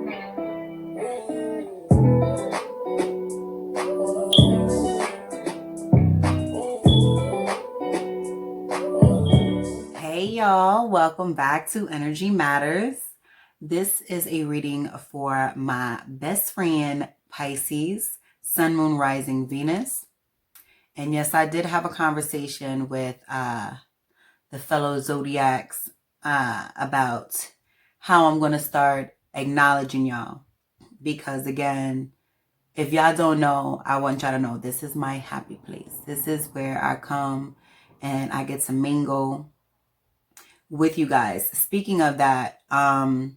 Hey y'all, welcome back to Energy Matters. This is a reading for my best friend Pisces, Sun, Moon, Rising, Venus. And yes, I did have a conversation with the fellow zodiacs about how I'm going to start acknowledging y'all. Because again, if y'all don't know, I want y'all to know this is my happy place. This is where I come and I get to mingle with you guys. Speaking of that, I'm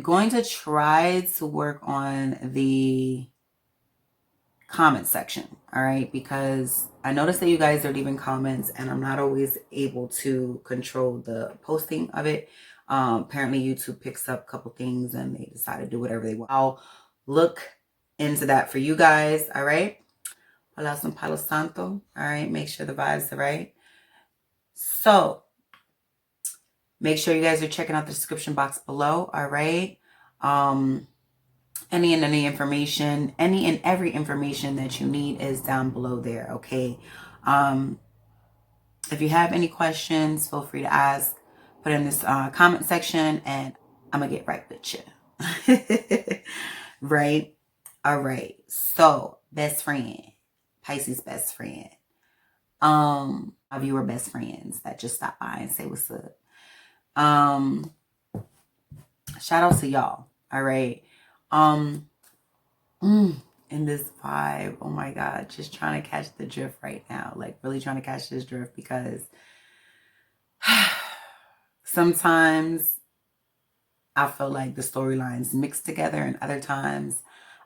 going to try to work on the comment section, all right? Because I noticed that you guys are leaving comments and I'm not always able to control the posting of it. Apparently YouTube picks up a couple things and they decide to do whatever they want. I'll look into that for you guys, all right? Hola, some Palo Santo, all right? Make sure the vibes are right. So, make sure you guys are checking out the description box below, all right? Any and every information that you need is down below there, okay? If you have any questions, feel free to ask. Put in this comment section and I'm going to get right with you. Right? All right. So, best friend. Pisces best friend. Of you are best friends that just stop by and say what's up. Shout out to y'all. All right. In this vibe, oh my God, just trying to catch the drift right now. Like really trying to catch this drift because sometimes I feel like the storylines mix together and other times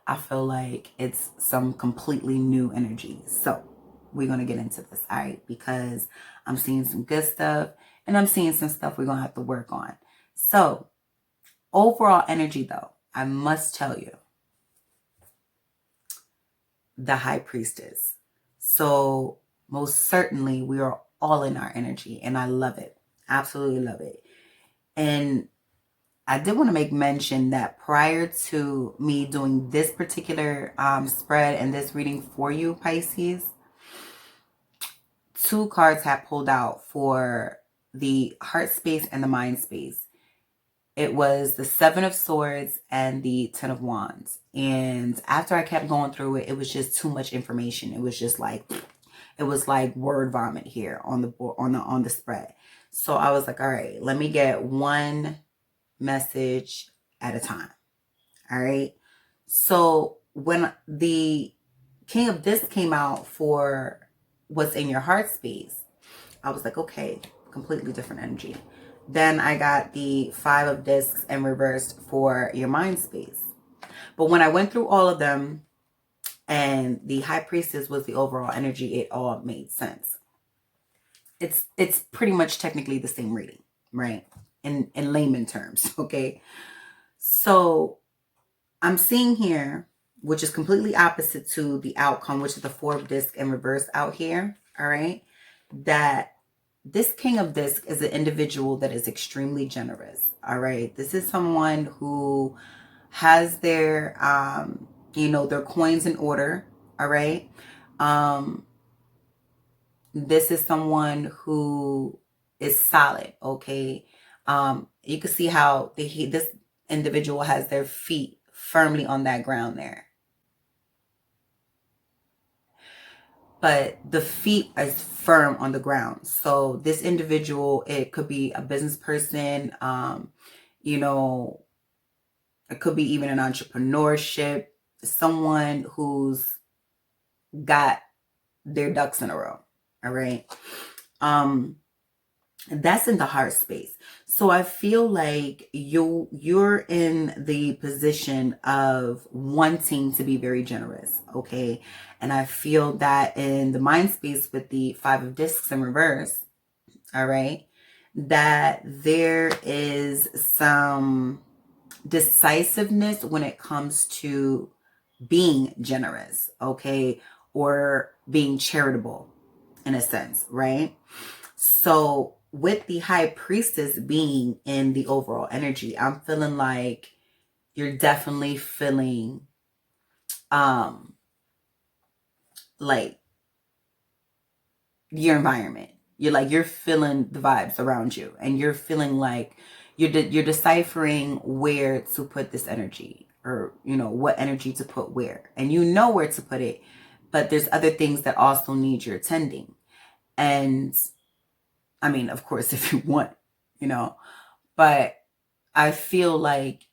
I feel like it's some completely new energy. So we're going to get into this, all right? Because I'm seeing some good stuff and I'm seeing some stuff we're going to have to work on. So overall energy though, I must tell you, the High Priestess. So most certainly we are all in our energy and I love it. Absolutely love it. And I did want to make mention that prior to me doing this particular spread and this reading for you, Pisces, 2 cards have pulled out for the heart space and the mind space. It was the 7 of Swords and the 10 of Wands. And after I kept going through it, it was just too much information. It was just like, it was like word vomit here on the board, on the spread. So I was like, all right, let me get one message at a time. All right. So when the King of Discs came out for what's in your heart space, I was like, okay, completely different energy. Then I got the 5 of Discs and reversed for your mind space. But when I went through all of them and the High Priestess was the overall energy, it all made sense. It's pretty much technically the same reading, right? In layman terms, okay? So I'm seeing here, which is completely opposite to the outcome, which is the 4 of Discs and reverse out here, all right? That this King of Discs is an individual that is extremely generous, all right? This is someone who has their, their coins in order, all right? This is someone who is solid, okay? You can see how this individual has their feet firmly on that ground there. But the feet is firm on the ground. So this individual, it could be a business person, it could be even an entrepreneurship, someone who's got their ducks in a row. All right. That's in the heart space. So I feel like you're in the position of wanting to be very generous, okay? And I feel that in the mind space with the 5 of Discs in reverse, all right, that there is some decisiveness when it comes to being generous, okay, or being charitable in a sense, right? So with the high priestess being in the overall energy, I'm feeling like you're definitely feeling like your environment. You're feeling the vibes around you, and you're feeling like you're deciphering where to put this energy, or what energy to put where, and where to put it, but there's other things that also need your attending. And I mean, of course, if you want, but I feel like,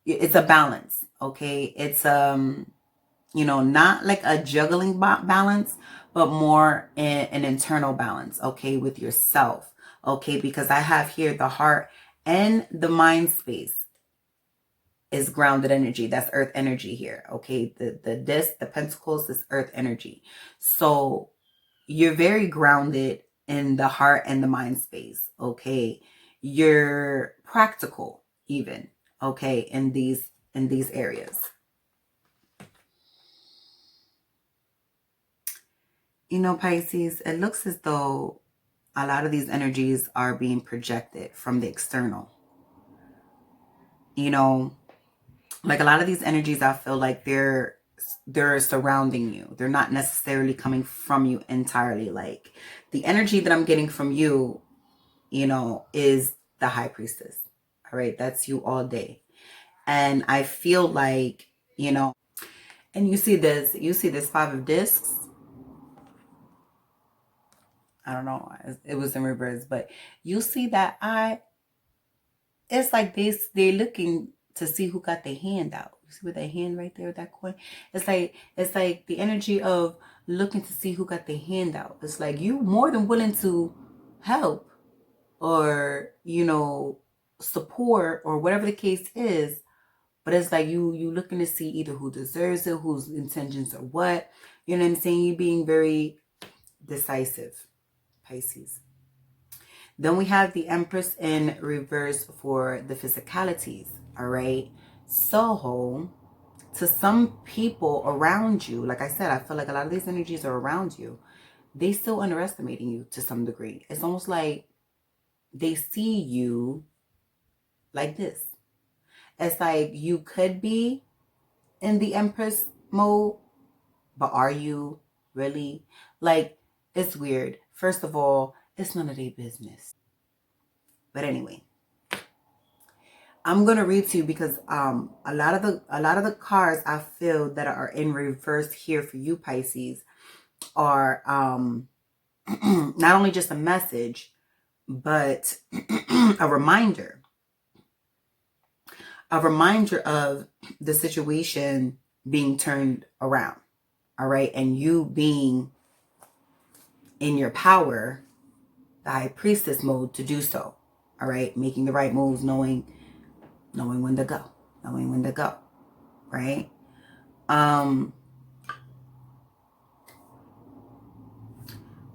it's a balance. Okay. It's, not like a juggling balance, but more an internal balance. Okay. With yourself. Okay. Because I have here the heart and the mind space is grounded energy. That's earth energy here. Okay. The disc, the pentacles is earth energy. So you're very grounded in the heart and the mind space. Okay. You're practical even. Okay. In these areas. Pisces, it looks as though a lot of these energies are being projected from the external. Like a lot of these energies, I feel like they're surrounding you. They're not necessarily coming from you entirely. Like the energy that I'm getting from you, is the high priestess. All right. That's you all day. And I feel like, and you see this 5 of discs. I don't know. It was in reverse, but you see that it's like they're looking to see who got their hand out. You see with that hand right there, that coin? It's like the energy of looking to see who got their hand out. It's like you more than willing to help or, support or whatever the case is. But it's like you looking to see either who deserves it, whose intentions are what. You know what I'm saying? You being very decisive, Pisces. Then we have the Empress in reverse for the physicalities. All right. So to some people around you, like I said, I feel like a lot of these energies are around you. They still underestimating you to some degree. It's almost like they see you like this. It's like you could be in the Empress mode, but are you really? Like, it's weird. First of all, it's none of their business. But anyway, I'm gonna read to you because a lot of the cards I feel that are in reverse here for you, Pisces, are not only just a message, but a reminder of the situation being turned around. All right. And you being in your power, the high priestess mode to do so. All right. Making the right moves, knowing when to go. Right.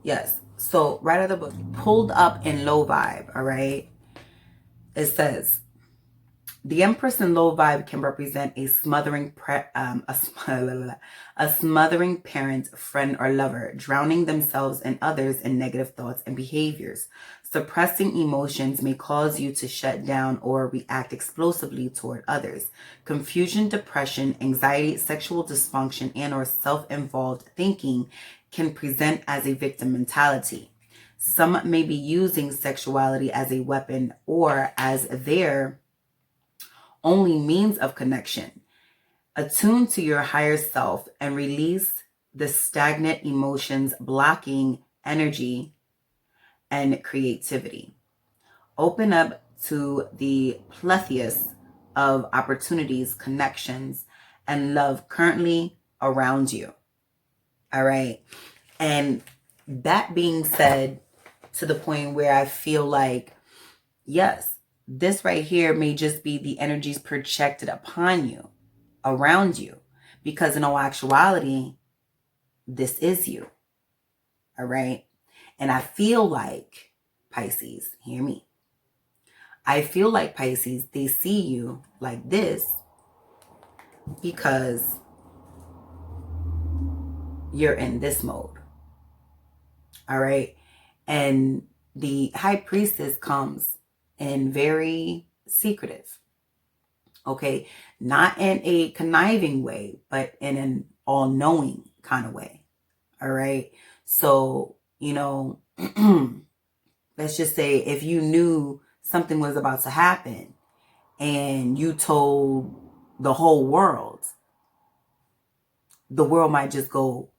Yes. So right out of the book, pulled up in low vibe. All right. It says, the Empress in low vibe can represent a smothering a smothering parent, friend, or lover, drowning themselves and others in negative thoughts and behaviors. Suppressing emotions may cause you to shut down or react explosively toward others. Confusion, depression, anxiety, sexual dysfunction, and or self-involved thinking can present as a victim mentality. Some may be using sexuality as a weapon or as their only means of connection. Attune to your higher self and release the stagnant emotions blocking energy and creativity. Open up to the plethora of opportunities, connections, and love currently around you. All right. And that being said, to the point where I feel like, yes, this right here may just be the energies projected upon you, around you, because in all actuality, this is you. All right. And I feel like, Pisces, hear me. I feel like, Pisces, they see you like this because you're in this mode. All right. And the high priestess comes in very secretive, okay? Not in a conniving way, but in an all-knowing kind of way, all right? So, you know, let's just say if you knew something was about to happen and you told the whole world, the world might just go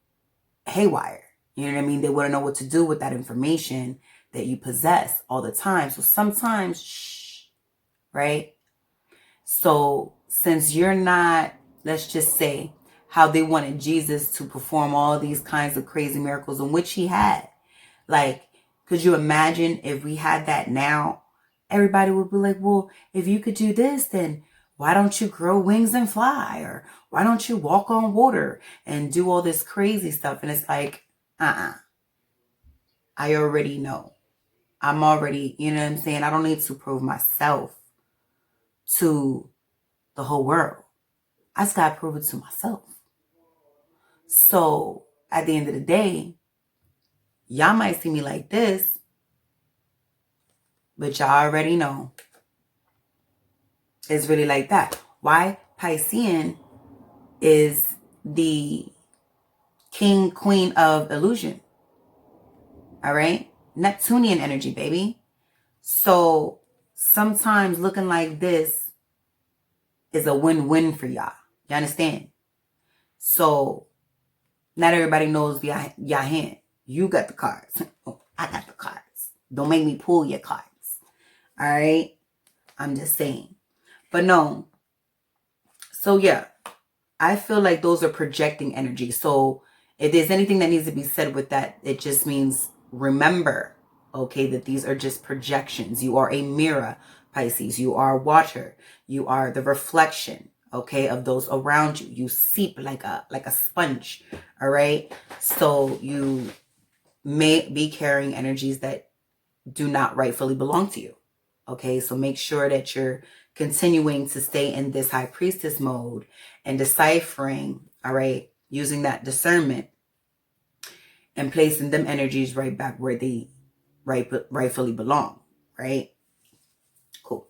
haywire. You know what I mean? They wouldn't know what to do with that information that you possess all the time. So sometimes, shh, right? So since you're not, let's just say, how they wanted Jesus to perform all these kinds of crazy miracles, in which he had. Like, could you imagine if we had that now? Everybody would be like, well, if you could do this, then why don't you grow wings and fly? Or why don't you walk on water and do all this crazy stuff? And it's like, I already know. I'm already, you know what I'm saying? I don't need to prove myself to the whole world. I just got to prove it to myself. So at the end of the day, y'all might see me like this, but y'all already know it's really like that. Why? Piscean is the king, queen of illusion. All right? Neptunian energy, baby. So sometimes looking like this is a win-win for y'all. You understand? So not everybody knows your hand. You got the cards. Oh, I got the cards. Don't make me pull your cards. All right? I'm just saying. But no. So yeah, I feel like those are projecting energy. So if there's anything that needs to be said with that, it just means remember, okay, that these are just projections. You are a mirror, Pisces. You are water. You are the reflection, okay, of those around you. You seep like a sponge, all right? So you may be carrying energies that do not rightfully belong to you, okay? So make sure that you're continuing to stay in this high priestess mode and deciphering, all right, using that discernment and placing them energies right back where they rightfully belong, right? Cool.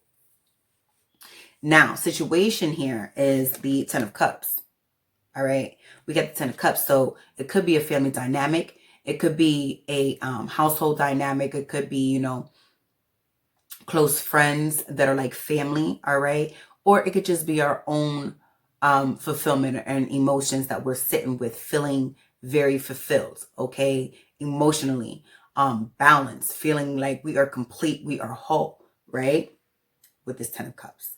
Now, situation here is the Ten of Cups, all right? We got the Ten of Cups, so it could be a family dynamic. It could be a household dynamic. It could be, you know, close friends that are like family, all right? Or it could just be our own fulfillment and emotions that we're sitting with, feeling very fulfilled, okay? Emotionally, balanced, feeling like we are complete, we are whole, right? With this Ten of Cups.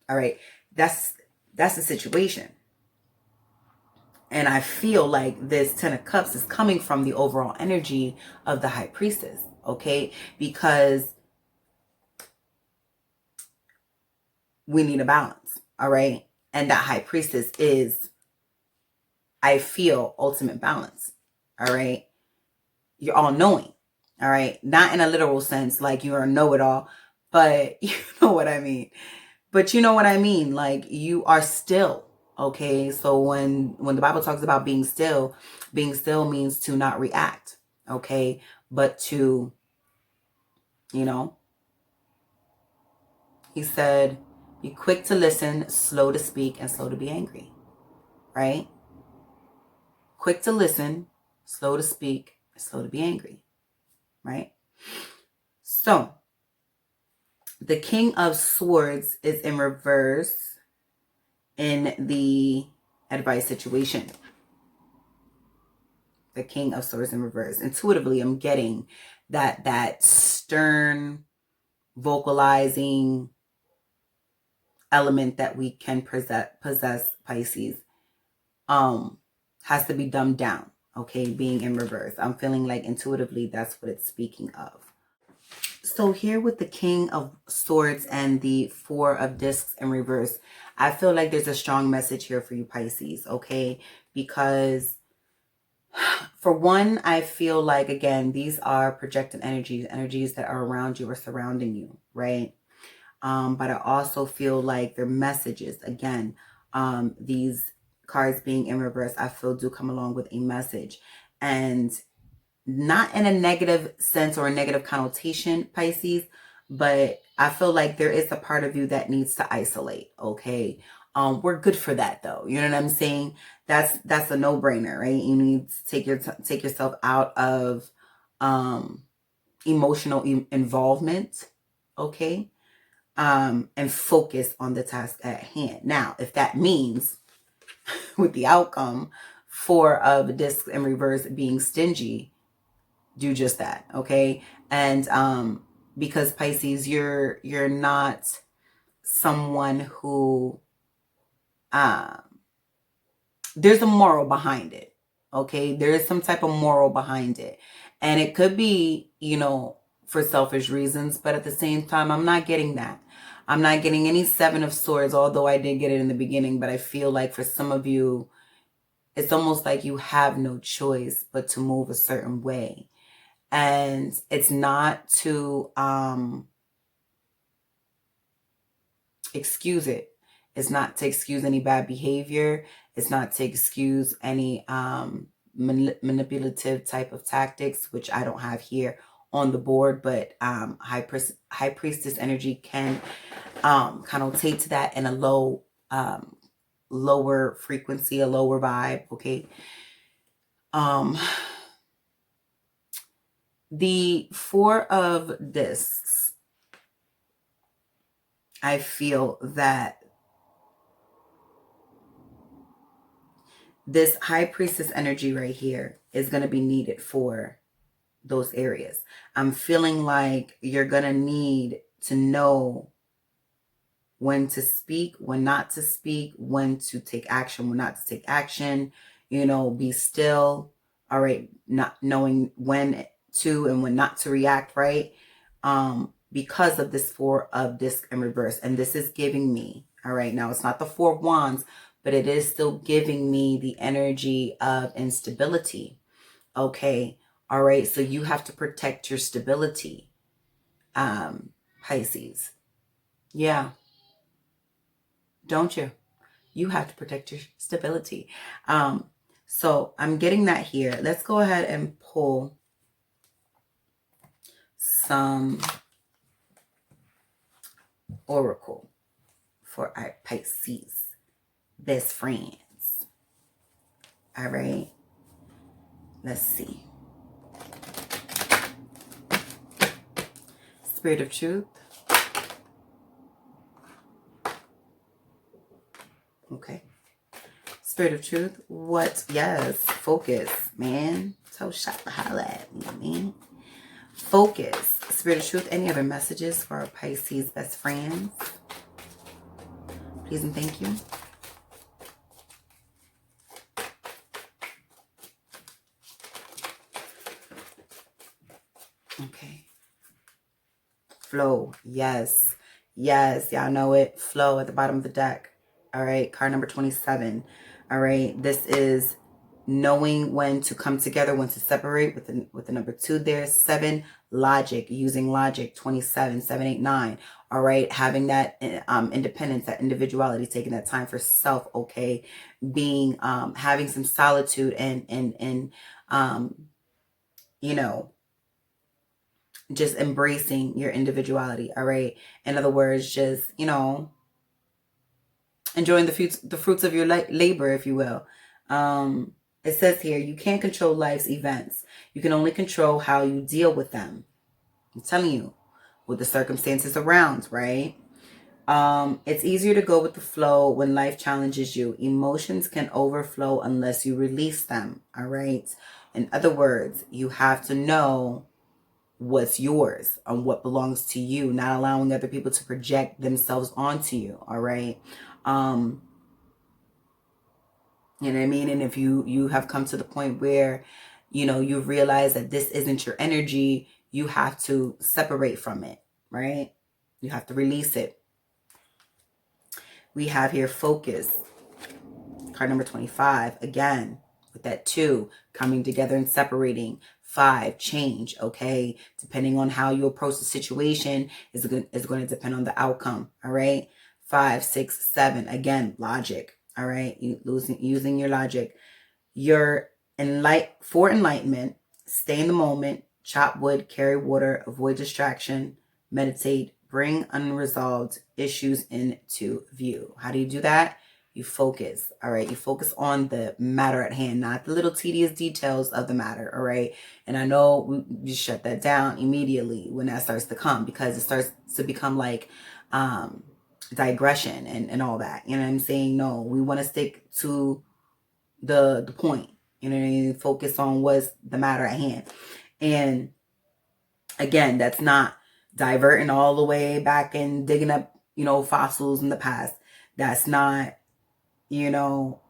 All right, that's the situation. And I feel like this Ten of Cups is coming from the overall energy of the High Priestess, okay? Because we need a balance, all right? And that High Priestess is, I feel, ultimate balance, all right? You're all knowing, all right? Not in a literal sense, like you're a know-it-all, but you know what I mean. But you know what I mean, like you are still, okay? So when the Bible talks about being still means to not react, okay? But to, you know, he said, be quick to listen, slow to speak, and slow to be angry, right? Quick to listen, slow to speak, slow to be angry, right? So the King of Swords is in reverse in the advice situation. The King of Swords in reverse. Intuitively, I'm getting that stern, vocalizing element that we can possess Pisces has to be dumbed down, okay, being in reverse. I'm feeling like intuitively that's what it's speaking of. So here with the King of Swords and the Four of Discs in reverse, I feel like there's a strong message here for you, Pisces, okay? Because for one, I feel like, again, these are projected energies that are around you or surrounding you, right? But I also feel like they're messages. Again, these cards being in reverse, I feel do come along with a message. And not in a negative sense or a negative connotation, Pisces, but I feel like there is a part of you that needs to isolate. Okay. We're good for that though. You know what I'm saying? That's a no-brainer, right? You need to take yourself out of emotional involvement. Okay. And focus on the task at hand. Now, if that means with the outcome 4 of discs in reverse being stingy, do just that. Okay. And because Pisces, you're not someone who there's a moral behind it. Okay. There is some type of moral behind it. And it could be, you know, for selfish reasons, but at the same time, I'm not getting that. I'm not getting any 7 of swords, although I did get it in the beginning, but I feel like for some of you, it's almost like you have no choice but to move a certain way. And it's not to excuse it. It's not to excuse any bad behavior. It's not to excuse any manipulative type of tactics, which I don't have here on the board, but high priestess energy can connotate to that in a lower frequency, a lower vibe. Okay. The 4 of discs, I feel that this high priestess energy right here is going to be needed for those areas. I'm feeling like you're going to need to know when to speak, when not to speak, when to take action, when not to take action, you know, be still. All right. Not knowing when to and when not to react, right? Because of this 4 of disc in reverse. And this is giving me, all right, now it's not the 4 of wands, but it is still giving me the energy of instability. Okay. All right. So you have to protect your stability, Pisces. Yeah. Don't you? You have to protect your stability. So I'm getting that here. Let's go ahead and pull some oracle for our Pisces best friends. All right. Let's see. Spirit of truth. Okay. Spirit of truth. What? Yes. Focus, man. So shot the holla at me, man. Focus. Spirit of truth. Any other messages for our Pisces best friends? Please and thank you. Okay. Flow. Yes. Yes. Y'all know it. Flow at the bottom of the deck. All right. Card number 27. All right. This is knowing when to come together, when to separate with the number 2 there. 7. Logic. Using logic. 27. 7, 8, 9. All right. Having that independence, that individuality, taking that time for self. Okay. Being, having some solitude and you know, just embracing your individuality. All right. In other words, just, you know, enjoying the fruits of your labor, if you will. It says here, you can't control life's events. You can only control how you deal with them. I'm telling you, with the circumstances around, right? It's easier to go with the flow when life challenges you. Emotions can overflow unless you release them. All right. In other words, you have to know what's yours and what belongs to you, not allowing other people to project themselves onto you. All right. You know what I mean? And if you have come to the point where, you know, you realize that this isn't your energy, you have to separate from it, right? You have to release it. We have here focus. Card number 25. Again, with that 2, coming together and separating. 5, change, okay? Depending on how you approach the situation is going to depend on the outcome, all right? 5, 6, 7, again, logic, all right? Using your logic. Your for enlightenment. stay in the moment, chop wood, carry water, avoid distraction, meditate, bring unresolved issues into view. How do you do that? You focus, all right? You focus on the matter at hand, not the little tedious details of the matter, all right? And I know we shut that down immediately when that starts to come, because it starts to become like digression and all that. You know what I'm saying? No, we want to stick to the point. You know what I mean? Focus on what's the matter at hand. And again, that's not diverting all the way back and digging up, you know, fossils in the past. That's not, you know,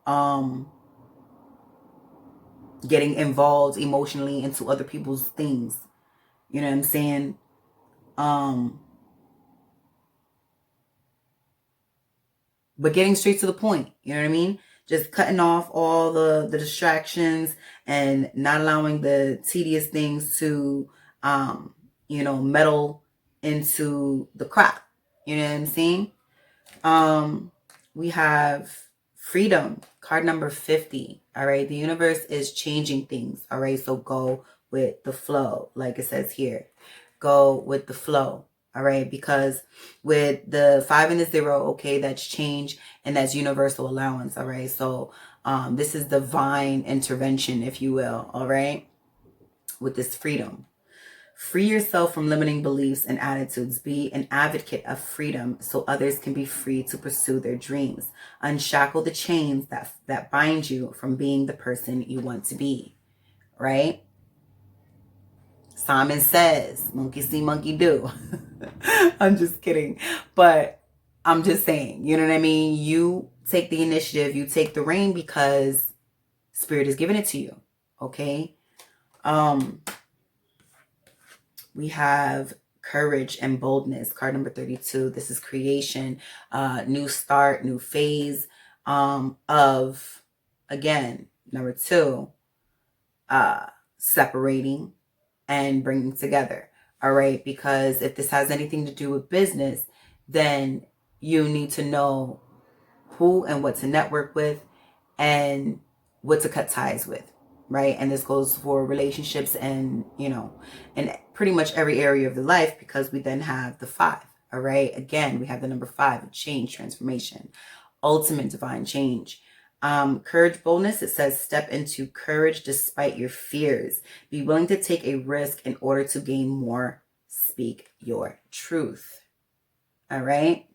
getting involved emotionally into other people's things. You know what I'm saying? But getting straight to the point, you know what I mean? Just cutting off all the distractions and not allowing the tedious things to, you know, meddle into the crap. You know what I'm saying? We have freedom, card number 50. All right. The universe is changing things. All right. So go with the flow. Like it says here, go with the flow. All right. Because with the 5 and the 0, okay, that's change and that's universal allowance. All right. So this is divine intervention, if you will. All right. With this freedom. Free yourself from limiting beliefs and attitudes. Be an advocate of freedom so others can be free to pursue their dreams. Unshackle the chains that bind you from being the person you want to be. Right? Simon says, monkey see, monkey do. I'm just kidding. But I'm just saying, you know what I mean? You take the initiative, you take the reign because Spirit is giving it to you. Okay? We have courage and boldness, card number 32. This is creation, new start, new phase of, again, number 2, separating and bringing together. All right, because if this has anything to do with business, then you need to know who and what to network with and what to cut ties with. Right. And this goes for relationships and, you know, and pretty much every area of the life, because we then have the 5. All right. Again, we have the number 5, change, transformation, ultimate divine change. Courage, boldness. It says step into courage despite your fears. Be willing to take a risk in order to gain more. Speak your truth. All right.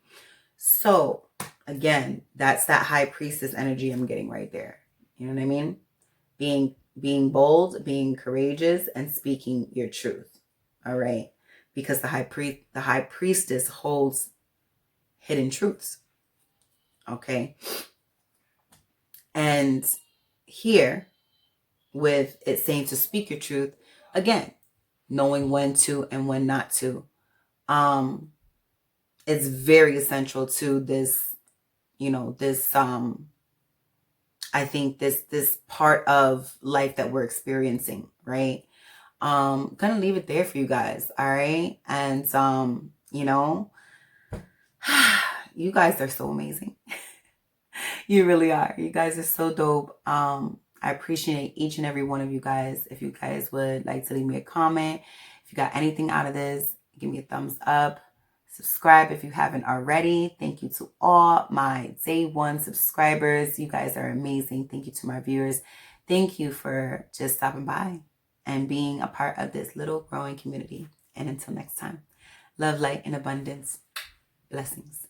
So again, that's that high priestess energy I'm getting right there. You know what I mean? Being bold, being courageous, and speaking your truth. All right. Because the high priestess holds hidden truths. Okay. And here, with it saying to speak your truth, again, knowing when to and when not to, is very essential to this, you know, this, I think this part of life that we're experiencing, right? Gonna leave it there for you guys, all right? And you know, you guys are so amazing. You really are. You guys are so dope. I appreciate each and every one of you guys. If you guys would like to leave me a comment, if you got anything out of this, give me a thumbs up. Subscribe if you haven't already. Thank you to all my day 1 subscribers. You guys are amazing. Thank you to my viewers. Thank you for just stopping by and being a part of this little growing community. And until next time, love, light, and abundance. Blessings.